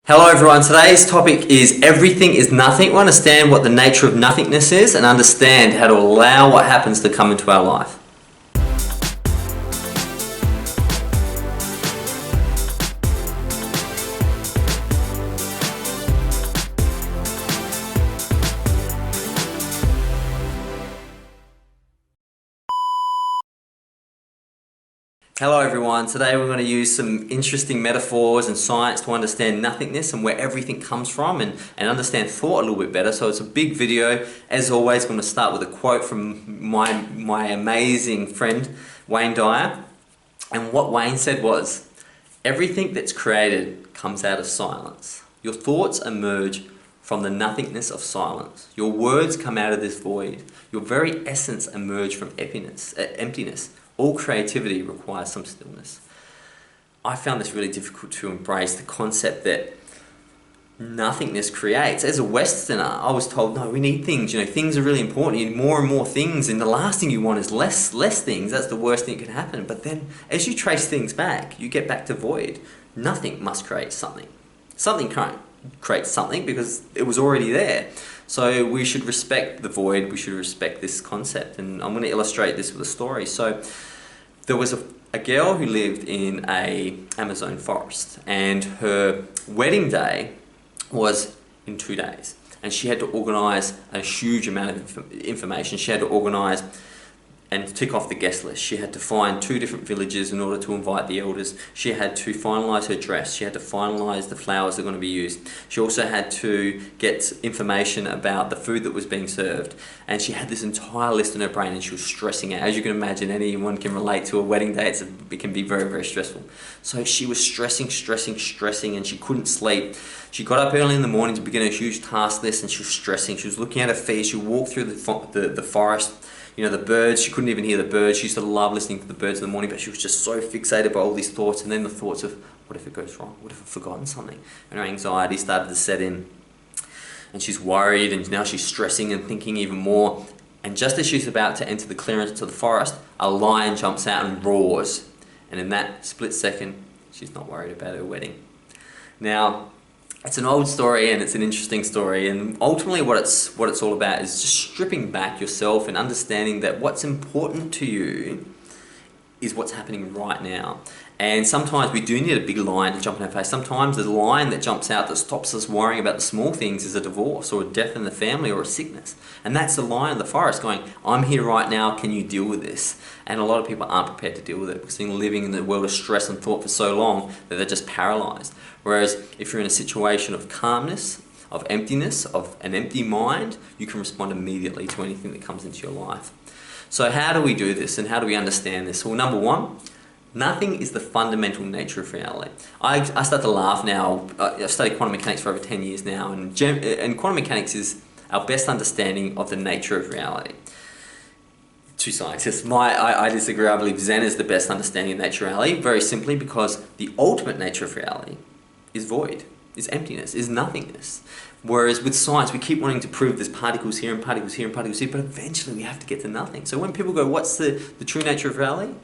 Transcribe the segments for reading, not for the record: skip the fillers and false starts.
Hello everyone, today's topic is everything is nothing. We understand what the nature of nothingness is and understand how to allow what happens to come into our life. Hello everyone, today we're going to use some interesting metaphors and science to understand nothingness and where everything comes from and understand thought a little bit better. So it's a big video. As always, I'm going to start with a quote from my amazing friend Wayne Dyer. And what Wayne said was, "Everything that's created comes out of silence. Your thoughts emerge from the nothingness of silence. Your words come out of this void. Your very essence emerge from emptiness. All creativity requires some stillness." I found this really difficult to embrace, the concept that nothingness creates. As a Westerner, I was told, no, we need things. You know, things are really important. You need more and more things, and the last thing you want is less things. That's the worst thing that can happen. But then, as you trace things back, you get back to void. Nothing must create something. Something can't create something because it was already there. So we should respect the void, we should respect this concept, and I'm going to illustrate this with a story. So there was a girl who lived in an Amazon forest, and her wedding day was in 2 days, and she had to organise a huge amount of information. She had to organise and tick off the guest list. She had to find 2 different villages in order to invite the elders. She had to finalise her dress. She had to finalise the flowers that are going to be used. She also had to get information about the food that was being served. And she had this entire list in her brain, and she was stressing out. As you can imagine, anyone can relate to a wedding day. It can be very, very stressful. So she was stressing, and she couldn't sleep. She got up early in the morning to begin a huge task list, and she was stressing. She was looking at her feet. She walked through the forest. You know, the birds, she couldn't even hear the birds. She used to love listening to the birds in the morning, but she was just so fixated by all these thoughts, and then the thoughts of, what if it goes wrong? What if I've forgotten something? And her anxiety started to set in. And she's worried, and now she's stressing and thinking even more. And just as she's about to enter the clearance to the forest, a lion jumps out and roars. And in that split second, she's not worried about her wedding. Now, it's an old story and it's an interesting story, and ultimately what it's all about is just stripping back yourself and understanding that what's important to you is what's happening right now. And sometimes we do need a big lion to jump in our face. Sometimes the lion that jumps out that stops us worrying about the small things is a divorce or a death in the family or a sickness. And that's the lion in the forest going, I'm here right now, can you deal with this? And a lot of people aren't prepared to deal with it because they're living in the world of stress and thought for so long that they're just paralyzed. Whereas if you're in a situation of calmness, of emptiness, of an empty mind, you can respond immediately to anything that comes into your life. So how do we do this and how do we understand this? Well, number one, nothing is the fundamental nature of reality. I start to laugh now. I've studied quantum mechanics for over 10 years now, and quantum mechanics is our best understanding of the nature of reality. To scientists, I disagree. I believe Zen is the best understanding of nature of reality, very simply because the ultimate nature of reality is void, is emptiness, is nothingness. Whereas with science, we keep wanting to prove there's particles here and particles here and particles here, but eventually we have to get to nothing. So when people go, what's the true nature of reality?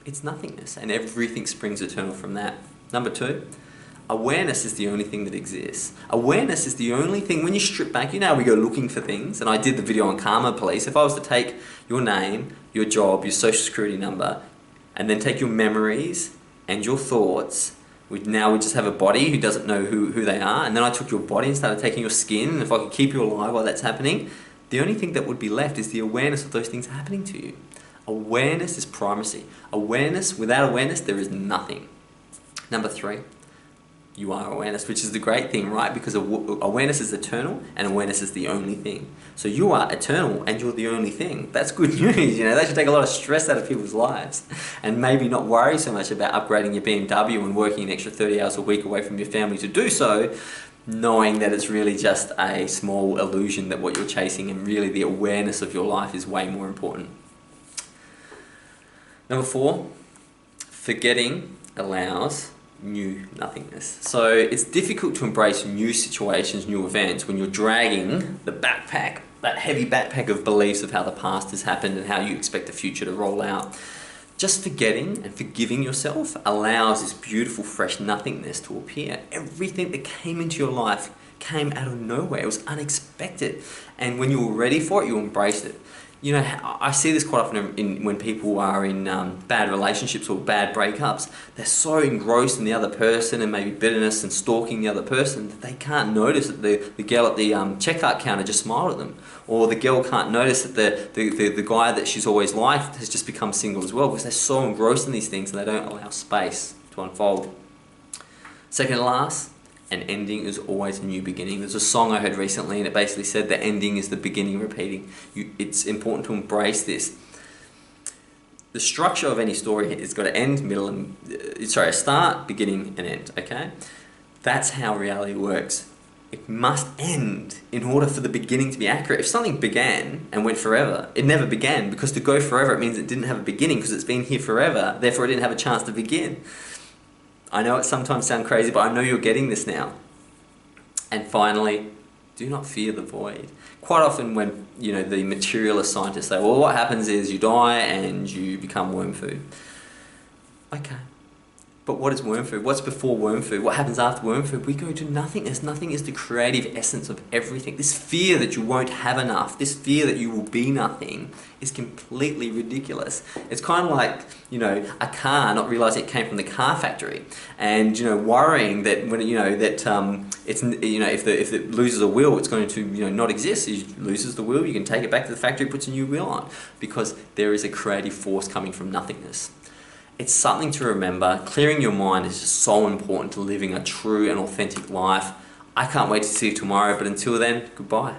It's nothingness, and everything springs eternal from that. Number two, awareness is the only thing that exists. Awareness is the only thing, when you strip back, you know how we go looking for things, and I did the video on karma police. If I was to take your name, your job, your social security number, and then take your memories and your thoughts, now we just have a body who doesn't know who they are, and then I took your body and started taking your skin, and if I could keep you alive while that's happening, the only thing that would be left is the awareness of those things happening to you. Awareness is primacy. Awareness, without awareness, there is nothing. Number three, you are awareness, which is the great thing, right? Because awareness is eternal and awareness is the only thing. So you are eternal and you're the only thing. That's good news, you know. That should take a lot of stress out of people's lives and maybe not worry so much about upgrading your BMW and working an extra 30 hours a week away from your family to do so, knowing that it's really just a small illusion that what you're chasing, and really the awareness of your life is way more important. Number four, forgetting allows new nothingness. So it's difficult to embrace new situations, new events, when you're dragging the backpack, that heavy backpack of beliefs of how the past has happened and how you expect the future to roll out. Just forgetting and forgiving yourself allows this beautiful, fresh nothingness to appear. Everything that came into your life came out of nowhere. It was unexpected. And when you were ready for it, you embraced it. You know, I see this quite often when people are in bad relationships or bad breakups. They're so engrossed in the other person and maybe bitterness and stalking the other person that they can't notice that the girl at the checkout counter just smiled at them. Or the girl can't notice that the guy that she's always liked has just become single as well, because they're so engrossed in these things and they don't allow space to unfold. Second to last, an ending is always a new beginning. There's a song I heard recently and it basically said the ending is the beginning repeating. It's important to embrace this. The structure of any story has got to end, middle, and a start, beginning, and end. Okay, that's how reality works. It must end in order for the beginning to be accurate. If something began and went forever, it never began, because to go forever it means it didn't have a beginning because it's been here forever. Therefore, it didn't have a chance to begin. I know it sometimes sounds crazy, but I know you're getting this now. And finally, do not fear the void. Quite often when, the materialist scientists say, well, what happens is you die and you become worm food. Okay. But what is worm food? What's before worm food? What happens after worm food? We go to nothingness. Nothing is the creative essence of everything. This fear that you won't have enough, this fear that you will be nothing, is completely ridiculous. It's kind of like, a car not realizing it came from the car factory, and worrying that when it's if it loses a wheel, it's going to not exist. It loses the wheel, you can take it back to the factory, puts a new wheel on, because there is a creative force coming from nothingness. It's something to remember. Clearing your mind is just so important to living a true and authentic life. I can't wait to see you tomorrow, but until then, goodbye.